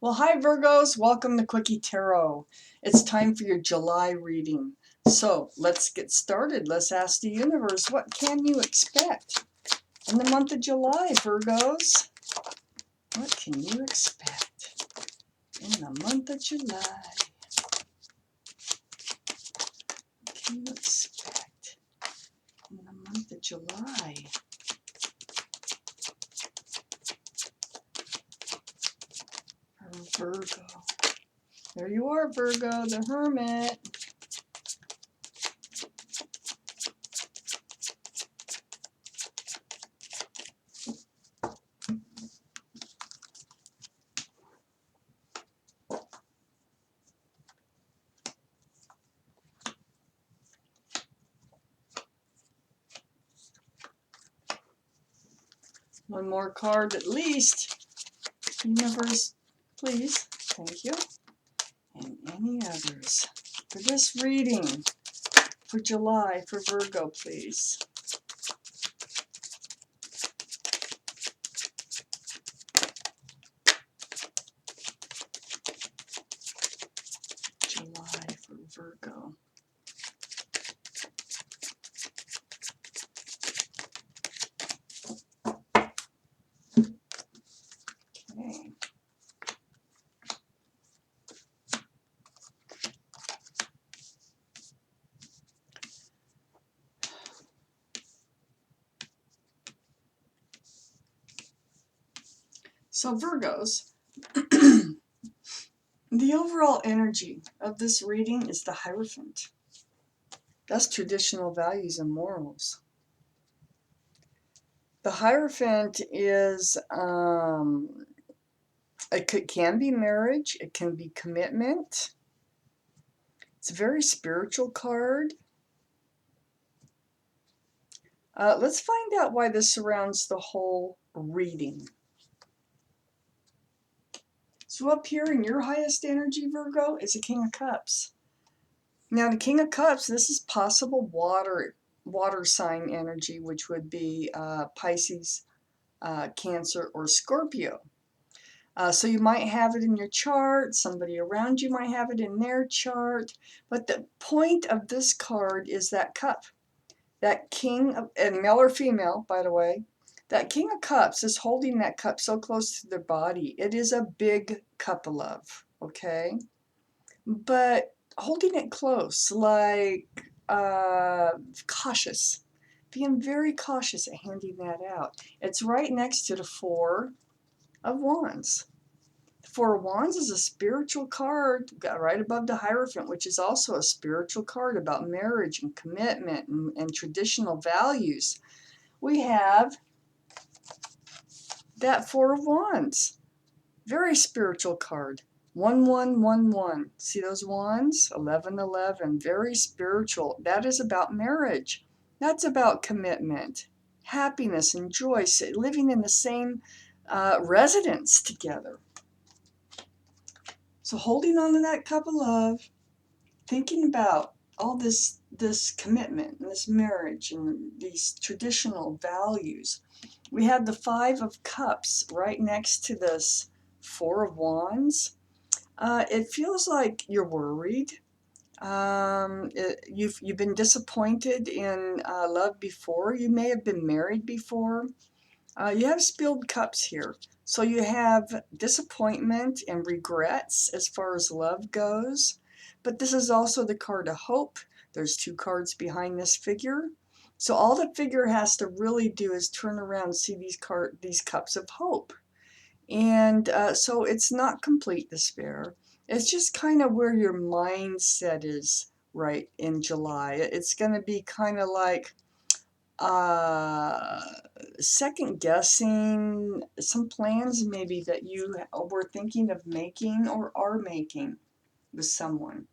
Well, hi Virgos, welcome to Quickie Tarot. It's time for your July reading. So let's get started. Let's ask the universe, what can you expect in the month of July, Virgos? What can you expect in the month of July? What can you expect in the month of July? For Virgo. There you are, Virgo, the Hermit. One more card at least. Universe, please. Thank you. And any others for this reading for July for Virgo, please. July for Virgo. Okay. So Virgos, the overall energy of this reading is the Hierophant. That's traditional values and morals. The Hierophant is, it can be marriage, it can be commitment. It's a very spiritual card. Let's find out why this surrounds the whole reading. So up here in your highest energy, Virgo, is the King of Cups. Now the King of Cups, this is possible water sign energy, which would be Pisces, Cancer, or Scorpio. So you might have it in your chart, somebody around you might have it in their chart, but the point of this card is that cup. That king, and male or female, by the way, that King of Cups is holding that cup so close to their body. It is a big cup of love, okay? But holding it close, like cautious, being very cautious at handing that out. It's right next to the Four of Wands. The Four of Wands is a spiritual card right above the Hierophant, which is also a spiritual card about marriage and commitment and traditional values. We have that Four of Wands, very spiritual card. 1111. See those wands? 1111. Very spiritual. That is about marriage. That's about commitment, happiness, and joy, living in the same residence together. So holding on to that cup of love, thinking about all this commitment and this marriage and these traditional values. We have the Five of Cups right next to this Four of Wands. It feels like you're worried. You've been disappointed in love before. You may have been married before. You have spilled cups here. So you have disappointment and regrets as far as love goes. But this is also the card of hope. There's two cards behind this figure. So all the figure has to really do is turn around and see these cups of hope. And so it's not complete despair. It's just kind of where your mindset is right in July. It's going to be kind of like second guessing some plans maybe that you were thinking of making or are making with someone.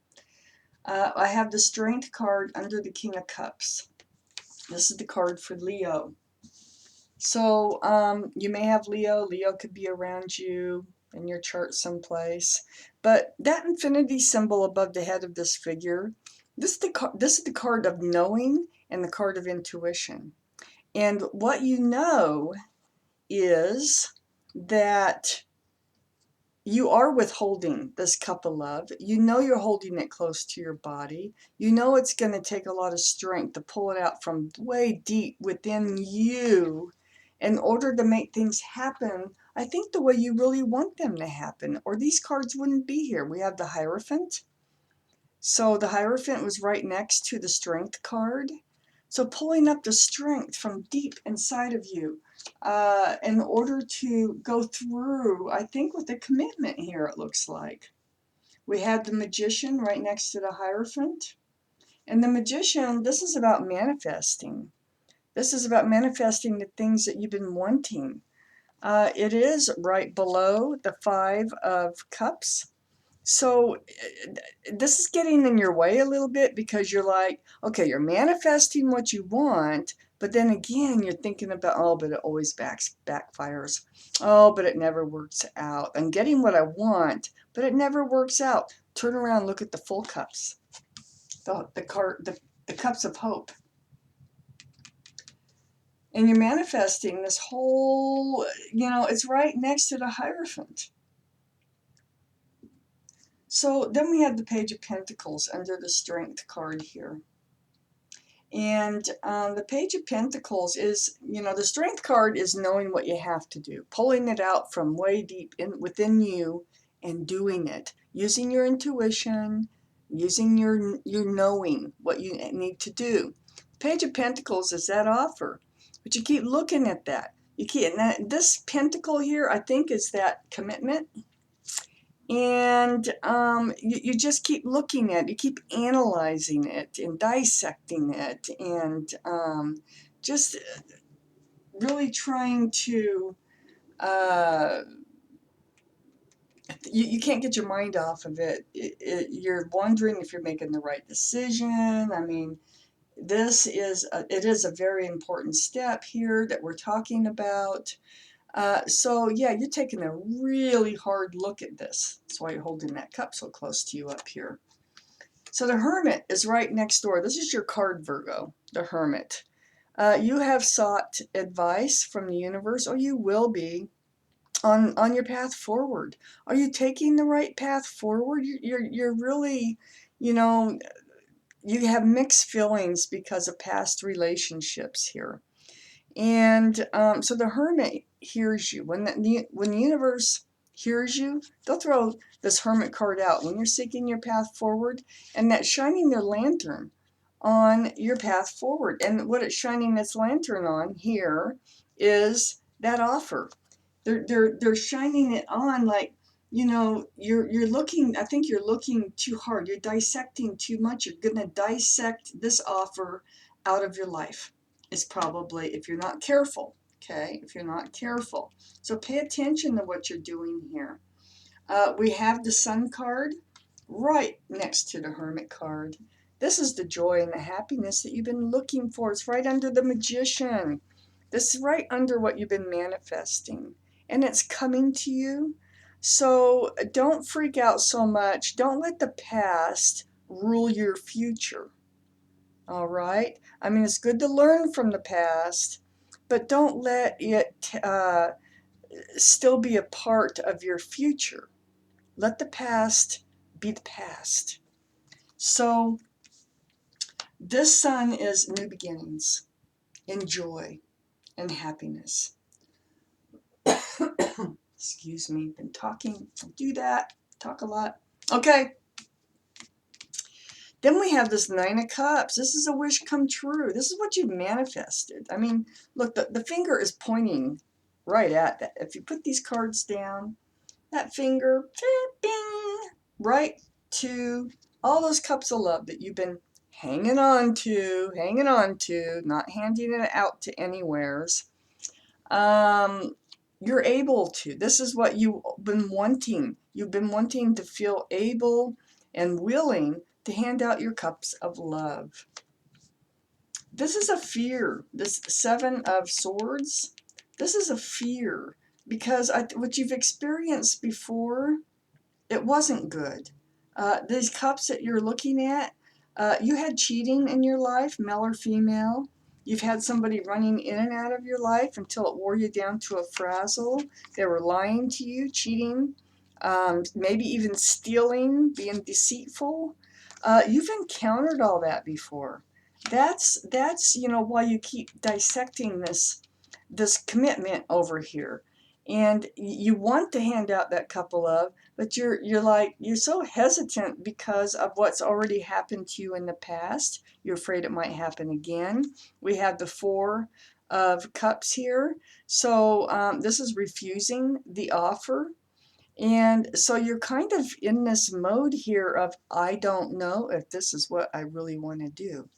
I have the Strength card under the King of Cups. This is the card for Leo. So you may have Leo. Leo could be around you in your chart someplace. But that infinity symbol above the head of this figure, this is the card of knowing and the card of intuition. And what you know is that you are withholding this cup of love. You know you're holding it close to your body. You know it's going to take a lot of strength to pull it out from way deep within you in order to make things happen, I think, the way you really want them to happen, or these cards wouldn't be here. We have the Hierophant. So the Hierophant was right next to the Strength card. So pulling up the strength from deep inside of you in order to go through, I think, with a commitment here, it looks like. We had the Magician right next to the Hierophant. And the Magician, this is about manifesting. This is about manifesting the things that you've been wanting. It is right below the Five of Cups. So this is getting in your way a little bit because you're like, okay, you're manifesting what you want, but then again, you're thinking about, oh, but it always backfires. Oh, but it never works out. I'm getting what I want, but it never works out. Turn around, look at the full cups, the cups of hope. And you're manifesting this whole, it's right next to the Hierophant. So then we have the Page of Pentacles under the Strength card here. And the Page of Pentacles is, the Strength card is knowing what you have to do, pulling it out from way deep within you and doing it, using your intuition, using your knowing what you need to do. Page of Pentacles is that offer, but you keep looking at that. And this pentacle here, I think, is that commitment. And you just keep looking at it, you keep analyzing it and dissecting it, and just really trying to, you can't get your mind off of it. You're wondering if you're making the right decision. I mean, it is a very important step here that we're talking about. So yeah, you're taking a really hard look at this. That's why you're holding that cup so close to you up here. So the Hermit is right next door. This is your card, Virgo, the Hermit. You have sought advice from the universe, or you will be, on your path forward. Are you taking the right path forward? You're really, you have mixed feelings because of past relationships here. And so the Hermit hears you. When the universe hears you, they'll throw this Hermit card out when you're seeking your path forward, and that's shining their lantern on your path forward. And what it's shining its lantern on here is that offer. They're shining it on like, you're looking, I think you're looking too hard. You're dissecting too much. You're going to dissect this offer out of your life. Is probably, if you're not careful, okay? If you're not careful. So pay attention to what you're doing here. We have the Sun card right next to the Hermit card. This is the joy and the happiness that you've been looking for. It's right under the Magician. This is right under what you've been manifesting. And it's coming to you. So don't freak out so much. Don't let the past rule your future. All right? I mean, it's good to learn from the past, but don't let it still be a part of your future. Let the past be the past. So this Sun is new beginnings and joy and happiness. Excuse me, been talking. Don't do that. Talk a lot. Okay. Then we have this Nine of Cups. This is a wish come true. This is what you've manifested. I mean, look, the finger is pointing right at that. If you put these cards down, that finger, bing, right to all those cups of love that you've been hanging on to, not handing it out to anywheres. You're able to. This is what you've been wanting. You've been wanting to feel able and willing to hand out your cups of love. This is a fear. This Seven of Swords, this is a fear because what you've experienced before, it wasn't good. These cups that you're looking at, you had cheating in your life, male or female. You've had somebody running in and out of your life until it wore you down to a frazzle. They were lying to you, cheating. maybe even stealing, being deceitful. You've encountered all that before. That's why you keep dissecting this commitment over here, and you want to hand out that couple of, but you're so hesitant because of what's already happened to you in the past. You're afraid it might happen again. We have the Four of Cups here, so this is refusing the offer. And so you're kind of in this mode here of, I don't know if this is what I really want to do.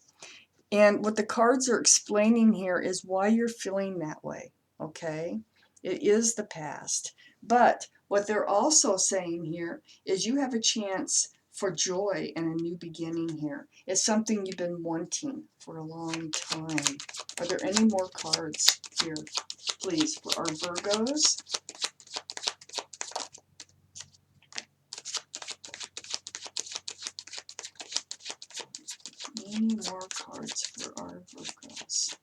And what the cards are explaining here is why you're feeling that way, okay? It is the past. But what they're also saying here is you have a chance for joy and a new beginning here. It's something you've been wanting for a long time. Are there any more cards here, please, for our Virgos? Any more cards for our Virgos?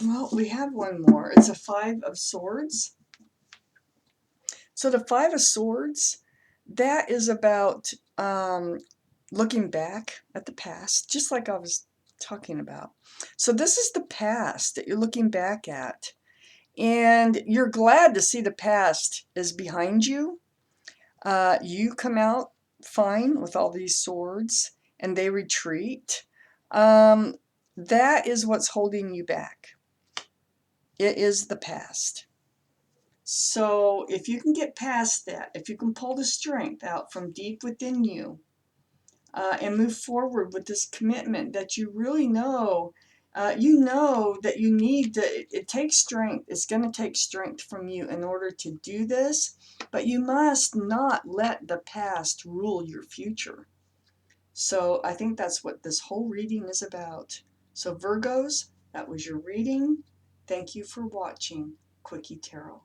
Well, we have one more. It's a Five of Swords. So the Five of Swords, that is about looking back at the past, just like I was talking about. So this is the past that you're looking back at. And you're glad to see the past is behind you. You come out fine with all these swords, and they retreat. That is what's holding you back. It is the past. So if you can get past that, if you can pull the strength out from deep within you, and move forward with this commitment that you really know, you know that you need to, it takes strength. It's going to take strength from you in order to do this, but you must not let the past rule your future. So I think that's what this whole reading is about. So Virgos, that was your reading. Thank you for watching Quickie Tarot.